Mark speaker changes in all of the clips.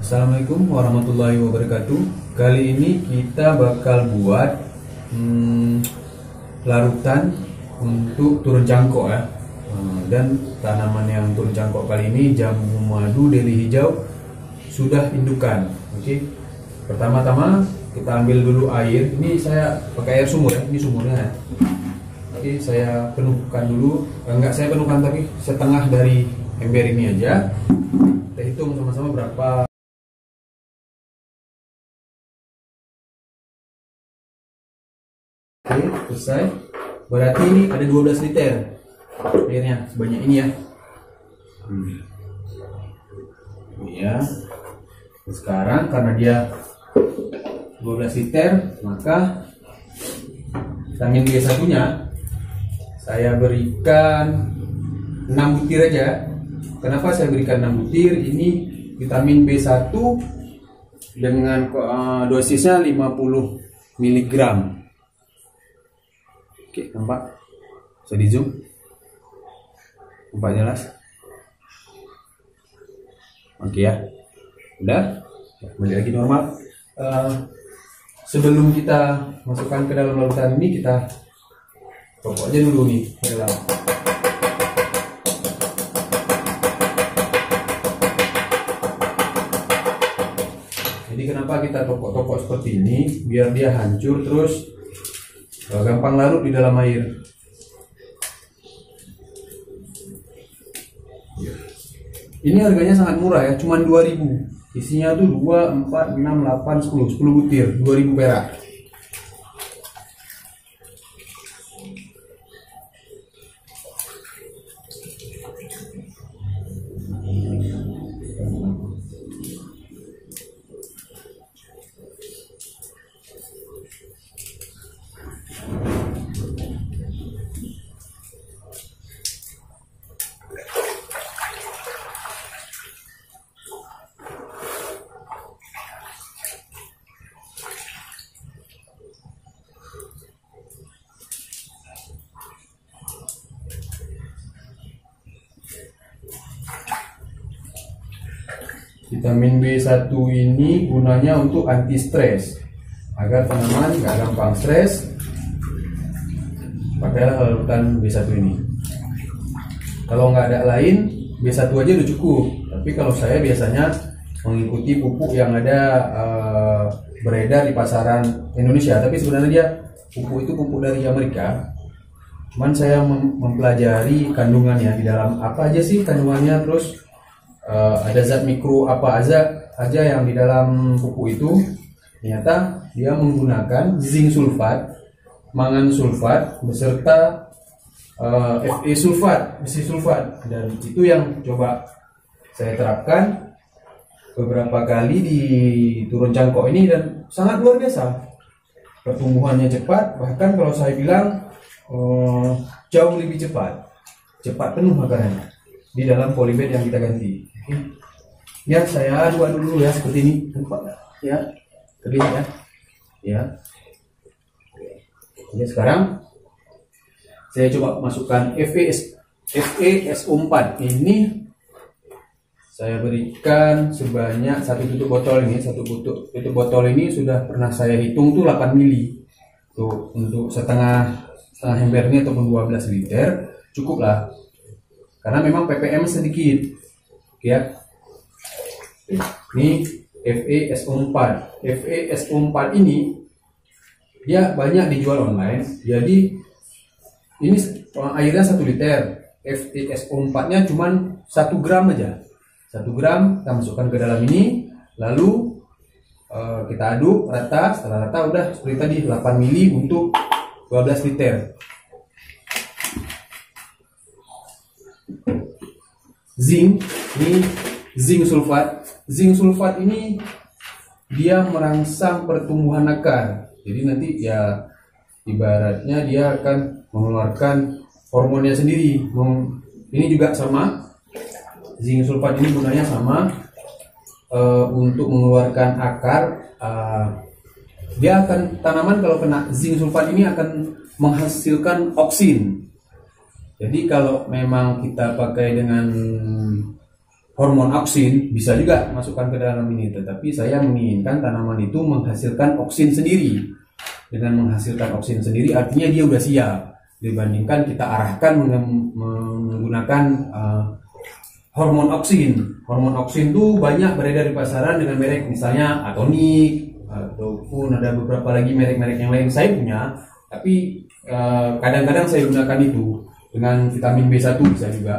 Speaker 1: Assalamualaikum warahmatullahi wabarakatuh. Kali ini kita bakal buat larutan untuk turun cangkok ya. Dan tanaman yang turun cangkok kali ini jambu madu deli hijau sudah indukan. Oke. Pertama-tama kita ambil dulu air. Ini saya pakai air sumur ya. Ini sumurnya ya. Oke, saya penuhkan dulu. Enggak saya penuhkan tapi setengah dari ember ini aja. Kita hitung sama-sama berapa. Oke, selesai. Berarti ini ada 12 liter airnya, sebanyak ini ya. Ini ya. Sekarang karena dia 12 liter, maka vitamin B1 nya saya berikan 6 butir aja. Kenapa saya berikan 6 butir? Ini vitamin B1 dengan dosisnya 50 mg. Oke, nampak? Bisa di zoom? Nampak jelas? Oke ya. Udah, kembali lagi normal. Sebelum kita masukkan ke dalam larutan ini, kita tokok aja dulu nih ke dalam. Jadi kenapa kita tokok-tokok seperti ini? Biar dia hancur terus gampang larut di dalam air. Ini harganya sangat murah ya, cuman 2000. Isinya tuh 2, 4, 6, 8, 10 butir, 2000 perak. Vitamin B1 ini gunanya untuk anti stres, agar tanaman nggak gampang stres. Pakailah larutan B1 ini. Kalau nggak ada lain, B1 aja udah cukup. Tapi kalau saya biasanya mengikuti pupuk yang ada beredar di pasaran Indonesia. Tapi sebenarnya dia pupuk itu pupuk dari Amerika. Cuman saya mempelajari kandungannya di dalam apa aja sih kandungannya, terus ada zat mikro apa aja yang di dalam pupuk itu. Ternyata dia menggunakan zinc sulfat, mangan sulfat beserta Fe sulfat, besi sulfat, dan itu yang coba saya terapkan beberapa kali di turun cangkok ini dan sangat luar biasa. Pertumbuhannya cepat, bahkan kalau saya bilang jauh lebih cepat penuh akarnya di dalam polybag yang kita ganti. Ya, saya aduk dulu ya seperti ini, ya, terlihat ya. Ya. Oke, sekarang saya coba masukkan FeSO4 ini. Saya berikan sebanyak 1 tutup botol ini. 1 tutup botol ini sudah pernah saya hitung tuh 8 mili. Tuh untuk setengah ember ini ataupun 12 liter cukup lah. Karena memang ppm sedikit. Oke ya. Ini FeSO4. FeSO4 ini dia banyak dijual online. Jadi ini airnya 1 liter. FeSO4-nya cuman 1 gram aja. 1 gram kita masukkan ke dalam ini, lalu kita aduk rata. Setelah rata udah seperti tadi 8 mili untuk 12 liter. Zinc, ini zinc sulfat. Zinc sulfat ini dia merangsang pertumbuhan akar. Jadi nanti ya ibaratnya dia akan mengeluarkan hormonnya sendiri. Ini juga sama. Zinc sulfat ini gunanya sama untuk mengeluarkan akar. Dia akan, tanaman kalau kena zinc sulfat ini akan menghasilkan oksin. Jadi kalau memang kita pakai dengan hormon oksin, bisa juga masukkan ke dalam ini. Tetapi saya menginginkan tanaman itu menghasilkan oksin sendiri. Dengan menghasilkan oksin sendiri artinya dia udah siap, dibandingkan kita arahkan menggunakan hormon oksin. Hormon oksin itu banyak beredar di pasaran dengan merek misalnya Atonik, ataupun ada beberapa lagi merek-merek yang lain saya punya, tapi kadang-kadang saya gunakan itu dengan vitamin B1 bisa juga.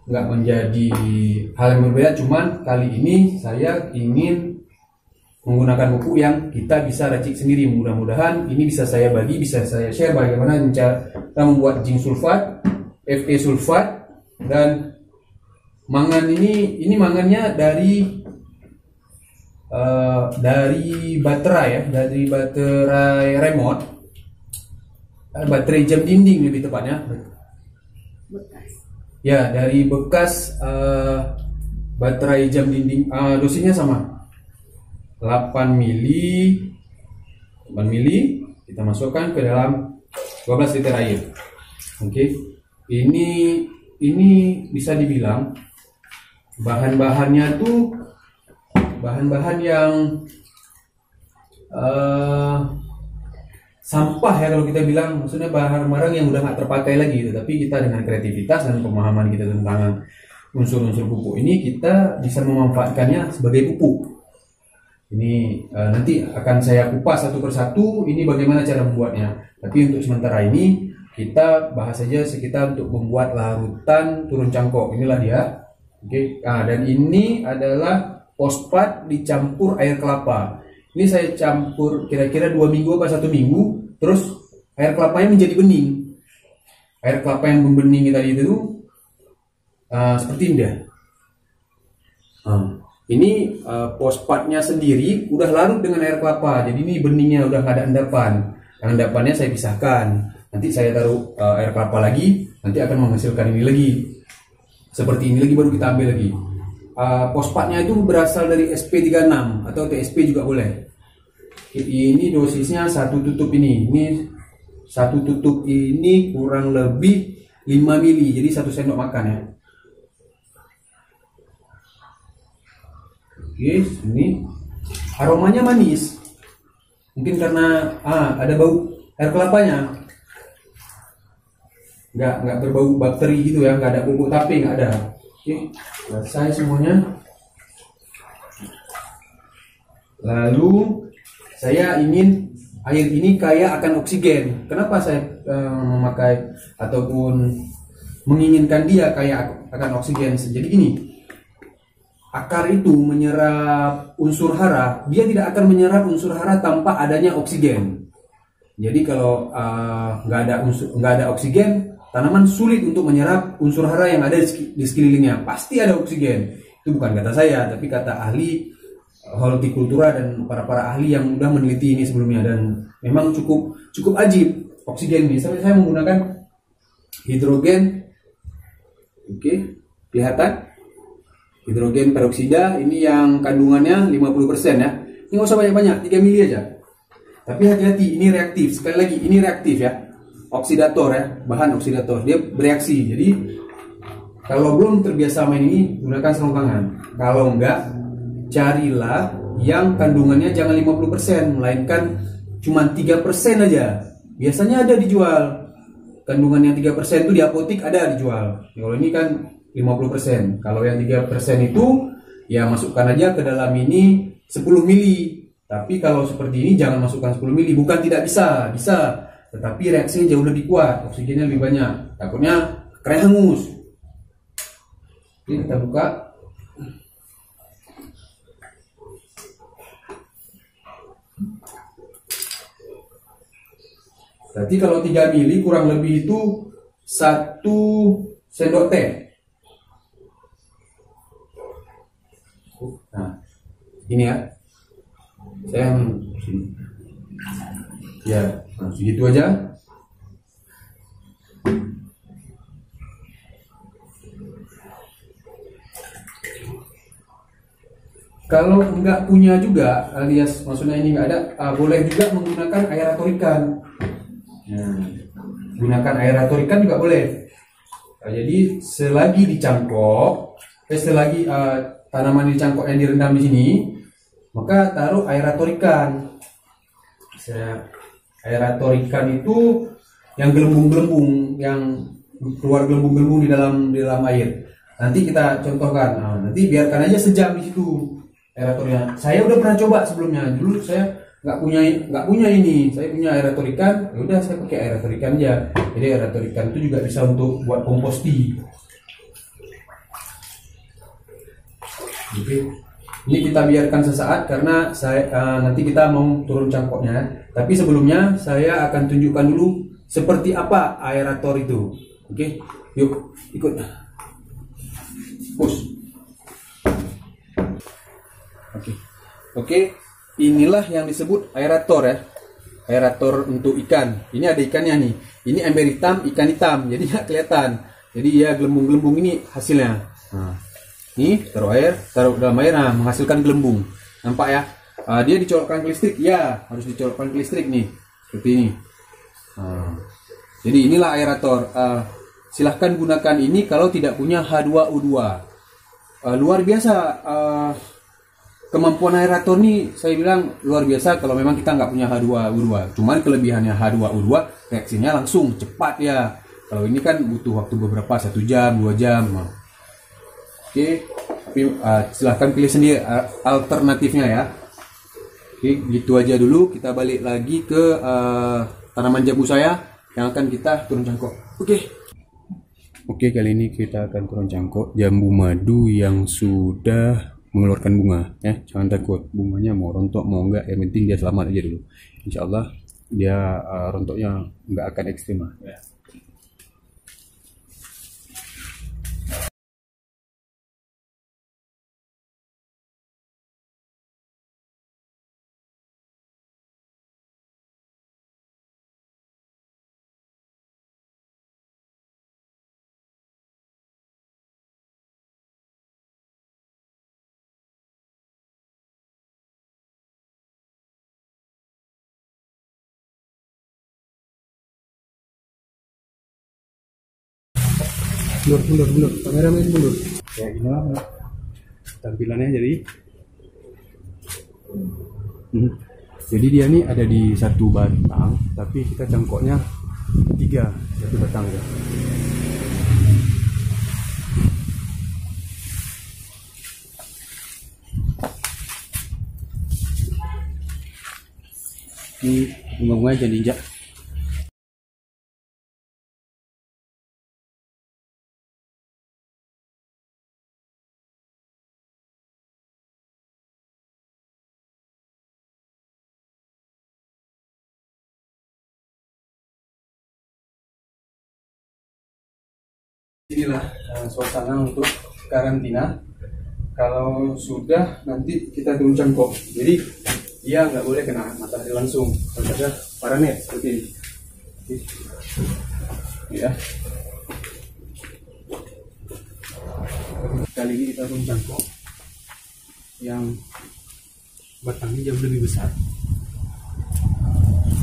Speaker 1: Nggak menjadi hal yang berbeda, cuman kali ini saya ingin menggunakan pupuk yang kita bisa racik sendiri. Mudah-mudahan ini bisa saya bagi, bisa saya share bagaimana cara membuat zinc sulfat, Fe sulfat, dan mangan ini mangannya dari baterai ya, dari baterai remote, baterai jam dinding lebih tepatnya. Ya, dari bekas baterai jam dinding. Dosisnya sama 8 mili kita masukkan ke dalam 12 liter air. Oke. Ini bisa dibilang bahan-bahannya tuh bahan-bahan yang sampah ya kalau kita bilang, maksudnya barang-barang yang udah nggak terpakai lagi, tetapi kita dengan kreativitas dan pemahaman kita tentang unsur-unsur pupuk ini, kita bisa memanfaatkannya sebagai pupuk. Ini nanti akan saya kupas satu persatu ini bagaimana cara membuatnya. Tapi untuk sementara ini kita bahas saja sekitar untuk membuat larutan turun cangkok. Inilah dia. Oke. Dan ini adalah fosfat dicampur air kelapa. Ini saya campur kira-kira 2 minggu atau 1 minggu. Terus air kelapanya menjadi bening. Air kelapa yang membening tadi itu seperti ini dia. Ini fosfatnya sendiri udah larut dengan air kelapa. Jadi ini beningnya udah nggak ada endapan. Yang endapannya saya pisahkan. Nanti saya taruh air kelapa lagi. Nanti akan menghasilkan ini lagi. Seperti ini lagi baru kita ambil lagi. Fosfatnya itu berasal dari SP36 atau TSP juga boleh. Ini dosisnya 1 tutup ini. Ini 1 tutup ini kurang lebih 5 mili. Jadi 1 sendok makan ya. Oke, ini aromanya manis. Mungkin karena ada bau air kelapanya. Nggak berbau bakteri gitu ya, nggak ada bubuk tape, nggak ada. Oke, selesai semuanya. Lalu saya ingin air ini kaya akan oksigen. Kenapa saya memakai ataupun menginginkan dia kaya akan oksigen? Jadi gini, akar itu menyerap unsur hara, dia tidak akan menyerap unsur hara tanpa adanya oksigen. Jadi kalau nggak ada oksigen, tanaman sulit untuk menyerap unsur hara yang ada di sekelilingnya. Pasti ada oksigen. Itu bukan kata saya, tapi kata ahli hortikultura dan para ahli yang sudah meneliti ini sebelumnya, dan memang cukup ajib oksigen ini. Saya menggunakan hidrogen. Oke, kelihatan hidrogen peroksida ini yang kandungannya 50% ya. Ini nggak usah banyak-banyak, 3 mili aja. Tapi hati-hati, ini reaktif. Sekali lagi, ini reaktif ya. Oksidator ya, bahan oksidator. Dia bereaksi. Jadi kalau belum terbiasa main ini, gunakan sarung tangan. Kalau enggak, carilah yang kandungannya jangan 50%, melainkan cuma 3% aja. Biasanya ada dijual. Kandungan yang 3% itu di apotik ada dijual. Kalau ini kan 50%. Kalau yang 3% itu ya masukkan aja ke dalam ini 10 mili. Tapi kalau seperti ini jangan masukkan 10 mili. Bukan tidak bisa, bisa. Tetapi reaksinya jauh lebih kuat, oksigennya lebih banyak. Takutnya kering hangus. Oke, kita buka. Berarti kalau 3 mili kurang lebih itu 1 sendok teh. Nah, ini ya. Saya ya, segitu aja. Kalau nggak punya juga, alias maksudnya ini nggak ada, boleh juga menggunakan aerator ikan. Nah, gunakan aerator ikan juga boleh. Jadi selagi dicangkok, selagi tanaman dicangkok yang direndam di sini, maka taruh aerator ikan. Aerator ikan itu yang gelembung-gelembung, yang keluar gelembung-gelembung di dalam air. Nanti kita contohkan. Nah, nanti biarkan aja sejam di situ aeratornya. Saya udah pernah coba sebelumnya. Dulu saya nggak punya ini. Saya punya aerator ikan. Ya udah saya pakai aerator ikan aja. Jadi aerator ikan itu juga bisa untuk buat komposti. Oke. Ini kita biarkan sesaat karena nanti kita mau turun cangkoknya. Tapi sebelumnya saya akan tunjukkan dulu seperti apa aerator itu. Oke, yuk ikut. Push. Oke. Inilah yang disebut aerator ya. Aerator untuk ikan. Ini ada ikannya nih. Ini ember hitam, ikan hitam. Jadi nggak kelihatan. Jadi ya gelembung-gelembung ini hasilnya. Nah, ini taruh dalam air, nah menghasilkan gelembung. Nampak ya? Dia dicolokkan ke listrik, ya harus dicolokkan ke listrik nih, seperti ini. Jadi inilah aerator. Silahkan gunakan ini kalau tidak punya H2O2. Luar biasa kemampuan aerator nih, saya bilang luar biasa kalau memang kita nggak punya H2O2. Cuman kelebihannya H2O2 reaksinya langsung cepat ya. Kalau ini kan butuh waktu beberapa, 1 jam, 2 jam. Oke, tapi silahkan pilih sendiri alternatifnya ya. Oke, gitu aja dulu. Kita balik lagi ke tanaman jambu saya yang akan kita turun cangkok. Oke, kali ini kita akan turun cangkok jambu madu yang sudah mengeluarkan bunga. Ya, jangan takut, bunganya mau rontok mau enggak, yang penting dia selamat aja dulu. Insya Allah dia rontoknya enggak akan ekstrim. Ya. Mundur, kameramen mundur. Ya inilah tampilannya jadi dia nih ada di satu batang, tapi kita cangkoknya 3 satu batang ya. Ini bunga-bunga jadi injak. Inilah suasana untuk karantina. Kalau sudah nanti kita turun cangkok. Jadi dia nggak boleh kena matahari langsung. Saja paranet seperti ini. Ya. Kali ini kita turun cangkok yang batangnya jauh lebih besar.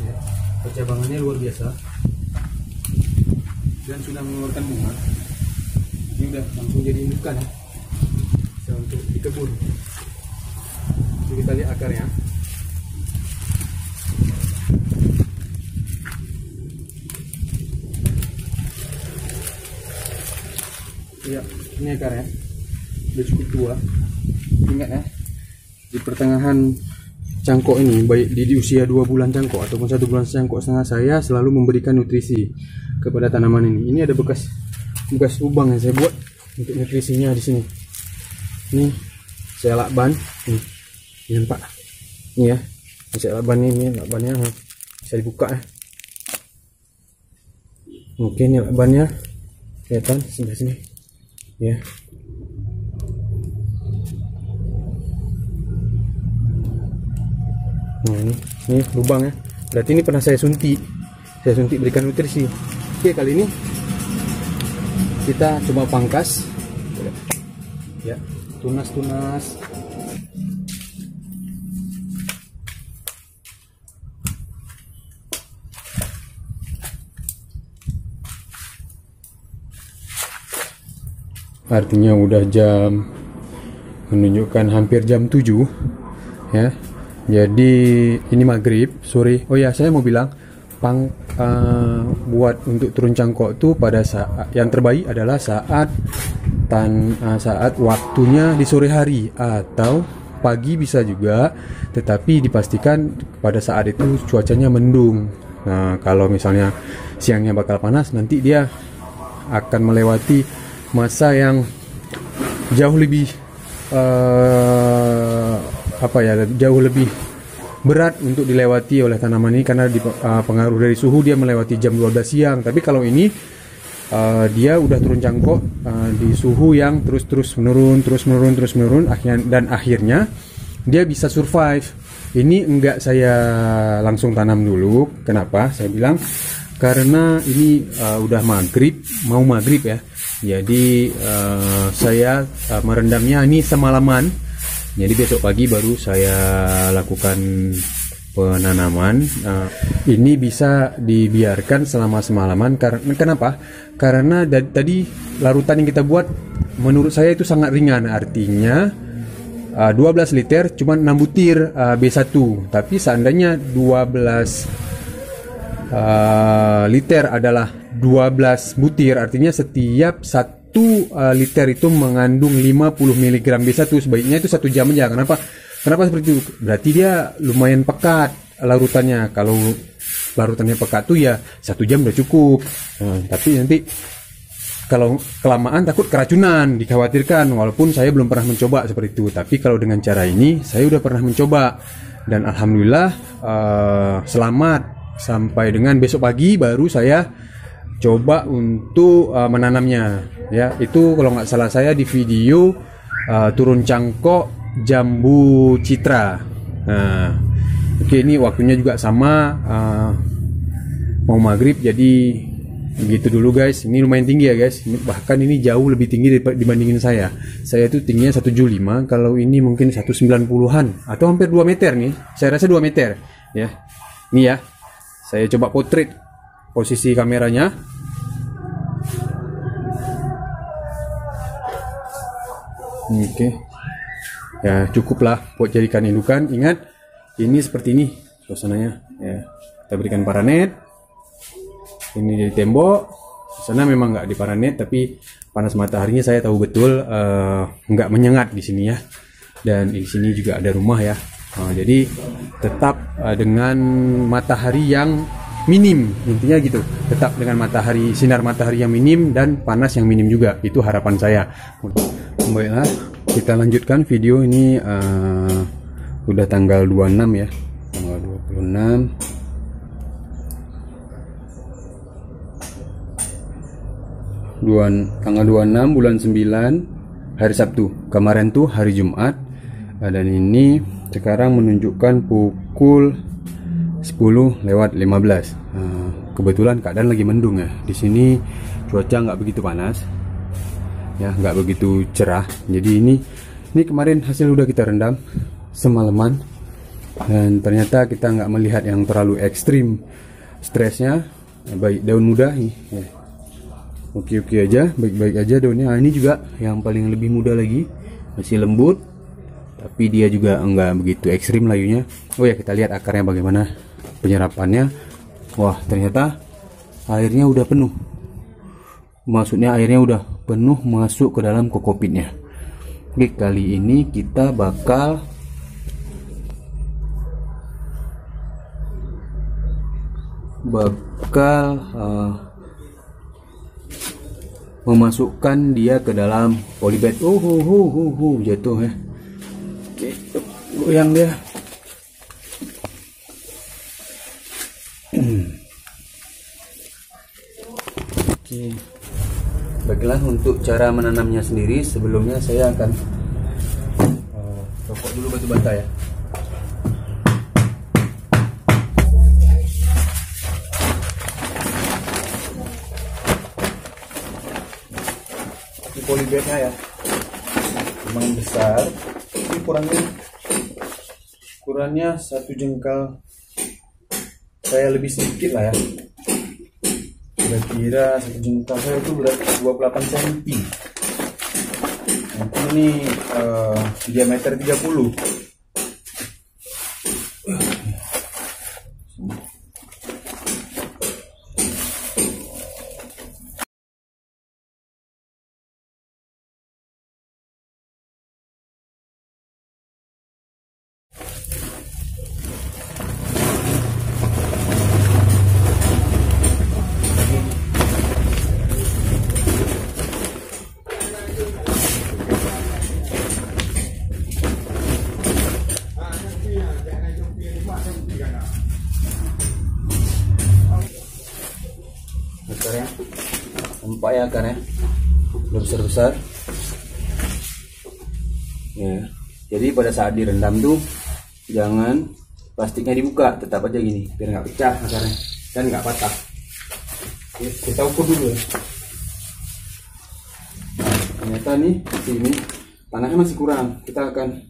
Speaker 1: Ya. Percabangannya luar biasa dan sudah mengeluarkan bunga. Ini udah langsung jadi indukan ya, bisa untuk di kebun. Jadi kita lihat akarnya. Iya, ini akarnya udah cukup tua. Ingat ya, di pertengahan cangkok ini, baik di usia 2 bulan cangkok ataupun 1 bulan cangkok setengah, saya selalu memberikan nutrisi kepada tanaman ini. Ini ada bekas lubang yang saya buat untuk nutrisinya di sini. Ini saya lakban, ini nampak, ini ya, saya lakban ini lakbannya bisa dibuka ya. Oke, ini lakbannya kelihatan sebelah sini, ya. Nah, ini lubang ya. Berarti ini pernah saya suntik berikan nutrisi. Oke, kali ini kita coba pangkas ya, tunas.
Speaker 2: artinya udah menunjukkan hampir jam 7 ya. Jadi ini maghrib sore. Oh ya, saya mau bilang buat untuk turun cangkok tuh pada saat yang terbaik adalah saat waktunya di sore hari atau pagi bisa juga, tetapi dipastikan pada saat itu cuacanya mendung. Nah, kalau misalnya siangnya bakal panas, nanti dia akan melewati masa yang jauh lebih jauh lebih berat untuk dilewati oleh tanaman ini, karena pengaruh dari suhu dia melewati jam 12 siang. Tapi kalau ini dia udah turun cangkok di suhu yang terus menurun, dan akhirnya dia bisa survive. Ini enggak saya langsung tanam dulu. Kenapa? Saya bilang karena ini udah mau maghrib ya. Jadi saya merendamnya ini semalaman. Jadi besok pagi baru saya lakukan penanaman. Ini bisa dibiarkan selama semalaman. Kenapa? Karena tadi larutan yang kita buat menurut saya itu sangat ringan. Artinya 12 liter cuma 6 butir B1. Tapi seandainya 12 liter adalah 12 butir, artinya setiap 1 liter itu mengandung 50 mg B1. Sebaiknya itu 1 jam aja. Kenapa seperti itu? Berarti dia lumayan pekat larutannya. Kalau larutannya pekat tuh ya 1 jam udah cukup. Tapi nanti kalau kelamaan takut keracunan, dikhawatirkan. Walaupun saya belum pernah mencoba seperti itu, tapi kalau dengan cara ini saya udah pernah mencoba dan alhamdulillah selamat. Sampai dengan besok pagi baru saya coba untuk menanamnya ya. Itu kalau nggak salah saya di video turun cangkok jambu citra. Nah, oke, ini waktunya juga sama, mau maghrib, jadi begitu dulu guys. Ini lumayan tinggi ya guys, bahkan ini jauh lebih tinggi dibandingin saya. Saya itu tingginya 175, kalau ini mungkin 190-an atau hampir 2 meter nih. Saya rasa 2 meter ya. Ini ya, saya coba potret posisi kameranya. Oke. Ya, cukuplah buat jadikan indukan. Ingat, ini seperti ini suasananya ya. Kita berikan paranet. Ini dari tembok. Di sana memang nggak di paranet, tapi panas mataharinya saya tahu betul nggak menyengat di sini ya. Dan di sini juga ada rumah ya. Jadi tetap dengan matahari yang minim, intinya gitu. Tetap dengan sinar matahari yang minim dan panas yang minim juga. Itu harapan saya. Baiklah, kita lanjutkan video ini. Udah tanggal 26 ya, tanggal 26. Tanggal 26 bulan 9 hari Sabtu. Kemarin tuh hari Jumat. Dan ini sekarang menunjukkan pukul 10:15. Kebetulan keadaan lagi mendung ya. Di sini cuaca nggak begitu panas, ya, nggak begitu cerah. Jadi ini kemarin hasil udah kita rendam semalaman, dan ternyata kita nggak melihat yang terlalu ekstrim stresnya. Baik daun muda ini, ya. Oke aja, baik-baik aja daunnya. Ini juga yang paling lebih muda lagi, masih lembut. Tapi dia juga enggak begitu ekstrim layunya. Oh ya, kita lihat akarnya bagaimana penyerapannya. Wah, ternyata airnya udah penuh. Maksudnya airnya udah penuh masuk ke dalam kokopitnya. Oke, kali ini kita bakal memasukkan dia ke dalam polybag. Jatuh ya. Oke, goyang dia. Oke, baiklah, untuk cara menanamnya sendiri sebelumnya saya akan copot dulu batu bata ya. Ini polybagnya ya, lumayan besar. Ini ukurannya 1 jengkal, saya lebih sedikit lah ya. Kira-kira 1 jengkal saya itu berarti 28 cm.
Speaker 1: ini diameter 30. Besar ya, nampak ya kan ya, udah besar-besar ya. Jadi pada saat direndam tuh jangan plastiknya dibuka, tetap aja gini biar nggak pecah akarnya dan nggak patah. Oke, kita ukur dulu ya. Nah, ternyata nih sini tanahnya masih kurang, kita akan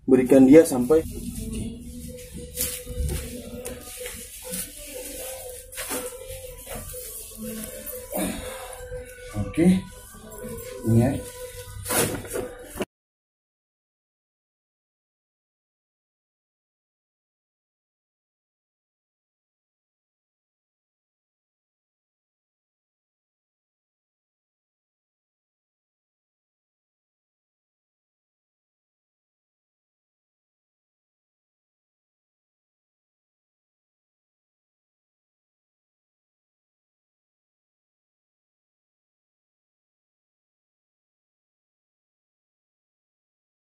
Speaker 1: berikan dia sampai oke, ini ya.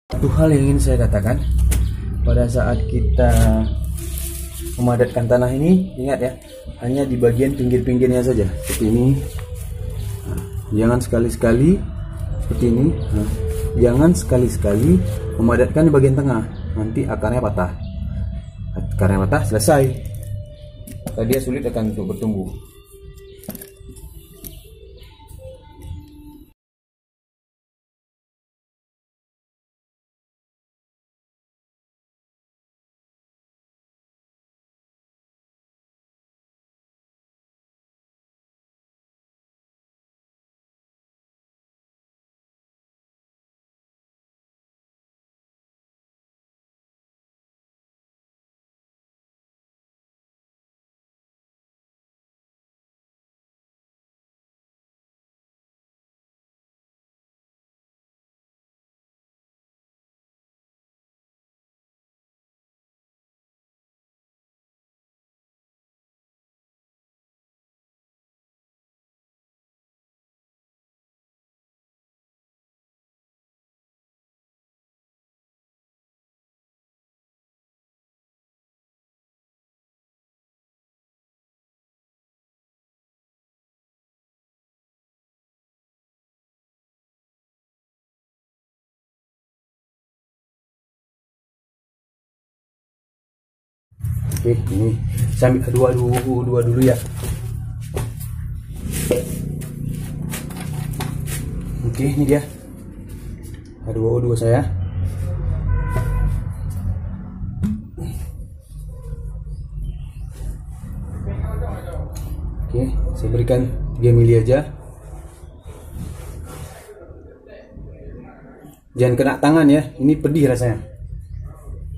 Speaker 1: Satu hal yang ingin saya katakan, pada saat kita memadatkan tanah ini, ingat ya, hanya di bagian pinggir-pinggirnya saja, seperti ini. Nah, jangan sekali-sekali seperti ini. Nah, jangan sekali-sekali memadatkan di bagian tengah, nanti akarnya patah. Akarnya patah, selesai. Dia sulit akan untuk bertumbuh. Oke, ini saya ambil dua dulu ya. Oke, ini dia H2O2 saya. Oke, saya berikan 3 mili aja. Jangan kena tangan ya, ini pedih rasanya.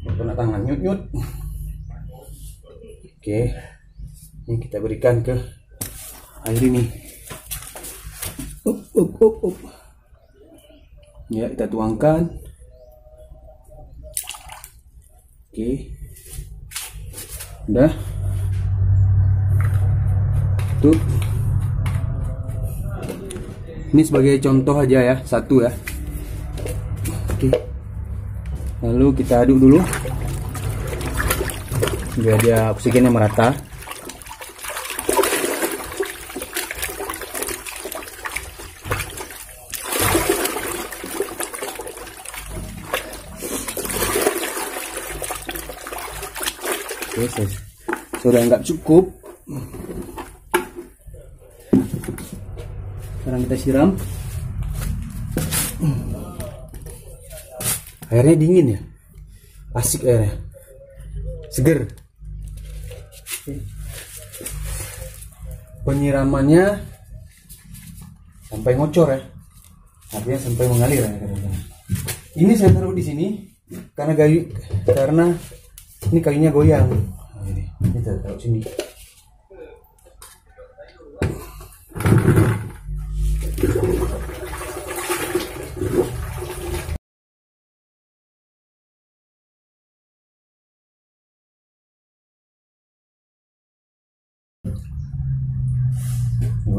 Speaker 1: Kena tangan, nyut-nyut. Oke, ini kita berikan ke air ini. Ya, kita tuangkan. Oke, udah. Tuh, ini sebagai contoh aja ya, satu ya. Oke, lalu kita aduk dulu biar dia oksigennya merata. Oke, sudah nggak cukup. Sekarang kita siram. Airnya dingin ya, asik airnya, seger. Penyiramannya sampai ngocor ya. artinya sampai mengalir ya. Ini saya taruh di sini karena ini kayunya goyang. Jadi ini saya taruh sini.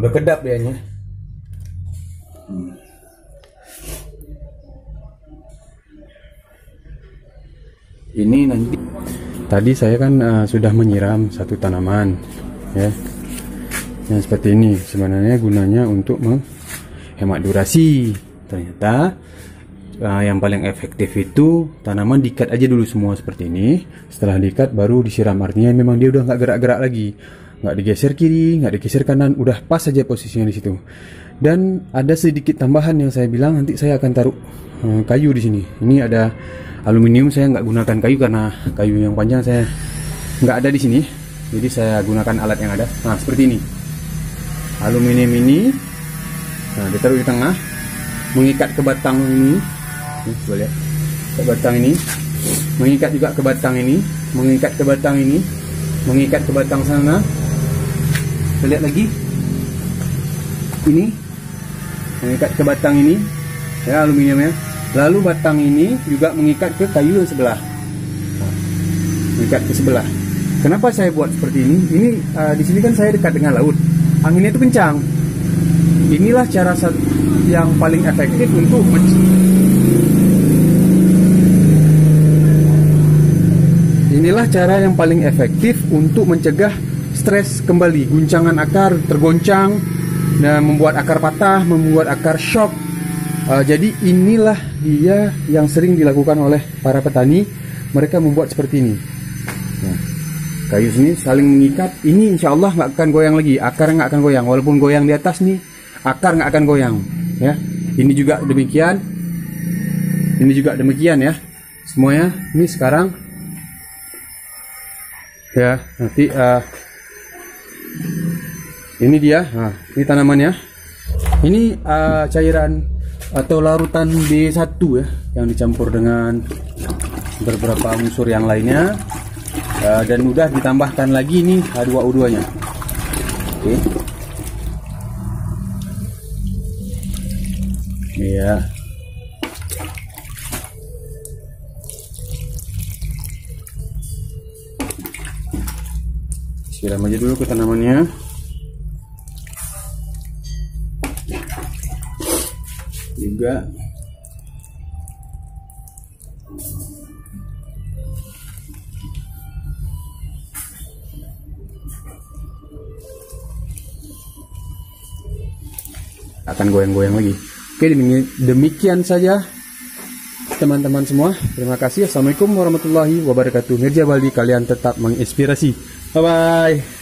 Speaker 1: Udah kedap dianya. Ini nanti tadi saya kan sudah menyiram satu tanaman ya. Yang seperti ini sebenarnya gunanya untuk menghemat durasi. Ternyata yang paling efektif itu tanaman diikat aja dulu semua seperti ini. Setelah diikat baru disiram, artinya memang dia udah nggak gerak-gerak lagi, nggak digeser kiri, nggak digeser kanan, udah pas saja posisinya di situ. Dan ada sedikit tambahan yang saya bilang, nanti saya akan taruh kayu di sini. Ini ada aluminium, saya nggak gunakan kayu karena kayu yang panjang saya nggak ada di sini. Jadi saya gunakan alat yang ada. Nah seperti ini, aluminium ini, nah ditaruh di tengah, mengikat ke batang ini. Coba lihat, ke batang ini, mengikat juga ke batang ini, mengikat ke batang ini, mengikat ke batang sana. Kita lihat lagi, ini mengikat ke batang ini ya, aluminiumnya. Lalu batang ini juga mengikat ke kayu yang sebelah, mengikat ke sebelah. Kenapa saya buat seperti ini? Ini di sini kan saya dekat dengan laut, anginnya itu kencang. Inilah cara yang paling efektif untuk mencegah stres kembali, guncangan akar tergoncang, dan membuat akar patah, membuat akar shock. Jadi inilah dia yang sering dilakukan oleh para petani. Mereka membuat seperti ini. Nah, kayu sini saling mengikat. Ini insya Allah nggak akan goyang lagi, akar nggak akan goyang. Walaupun goyang di atas nih, akar nggak akan goyang. Ya, ini juga demikian. Ini juga demikian ya. Semuanya ini sekarang. Ya, nanti ini dia. Nah, ini tanamannya. Ini cairan atau larutan B1 ya, yang dicampur dengan beberapa unsur yang lainnya, dan udah ditambahkan lagi ini H2O2 nya. Oke. Iya. Siram aja dulu ke tanamannya. Juga akan goyang-goyang lagi. Oke, demikian saja teman-teman semua. Terima kasih. Assalamualaikum warahmatullahi wabarakatuh. Mirja Baldi, kalian tetap menginspirasi. Bye bye.